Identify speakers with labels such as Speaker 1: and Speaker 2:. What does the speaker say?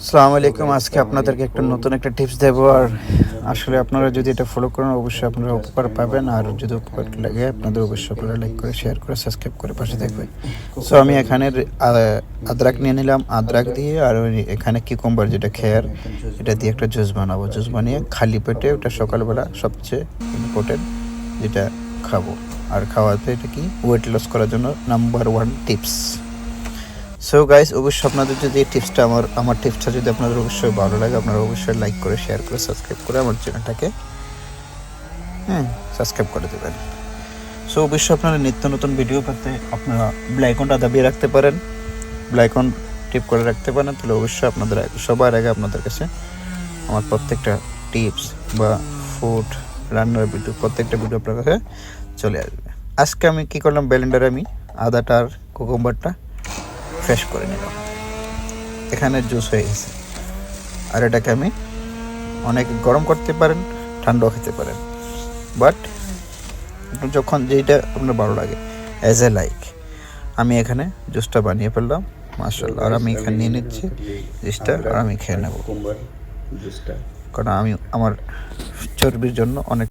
Speaker 1: আসসালামু আলাইকুম। আজকে আপনাদেরকে একটা নতুন একটা টিপস দেবো। আর আসলে আপনারা যদি এটা ফলো করেন অবশ্যই আপনারা উপকার পাবেন। আর যদি উপকার লাগে আপনাদের অবশ্যই আপনারা লাইক করে শেয়ার করে সাবস্ক্রাইব করে পাশে থাকবেন। সো আমি এখানে আদরাক নিয়ে নিলাম, আদরাক দিয়ে আর এখানে কিউকাম্বার যেটা খেয়ার এটা দিয়ে একটা জুস বানাবো। জুস বানিয়ে খালি পেটে ওটা সকালবেলা সবচেয়ে ইম্পর্টেন্ট যেটা খাবো। আর খাওয়াতে এটা কি ওয়েট লস করার জন্য নাম্বার 1 টিপস। সো গাইস, অবশ্যই আপনাদের যদি এই টিপসটা আমার টিপসটা যদি আপনাদের অবশ্যই ভালো লাগে আপনারা অবশ্যই লাইক করে শেয়ার করে সাবস্ক্রাইব করে আমার চ্যানেলটাকে সাবস্ক্রাইব করে দেবেন। সো অবশ্যই আপনারা নিত্য নতুন ভিডিও পেতে আপনারা বেল আইকনটা দাবিয়ে রাখতে পারেন, বেল আইকন টিপ করে রাখতে পারেন। তাহলে অবশ্যই আপনাদের সবার আগে আপনাদের কাছে আমার প্রত্যেকটা টিপস বা ফুড রান্নার ভিডিও প্রত্যেকটা ভিডিও আপনার কাছে চলে আসবে। আজকে আমি কী করলাম, ব্লেন্ডারে আমি আদাটা আর কুকুম্বারটা ফ্রেশ করে নিলাম, এখানে জুস হয়ে গেছে। আর এটাকে আমি অনেক গরম করতে পারেন, ঠান্ডাও খেতে পারেন, বাট যখন যেইটা আপনার ভালো লাগে অ্যাজ এ লাইক। আমি এখানে জুসটা বানিয়ে ফেললাম মাশাআল্লাহ। আর আমি এখানে নিয়ে নিচ্ছি জুসটা আর আমি খেয়ে নেব, কারণ আমি আমার চর্বির জন্য অনেক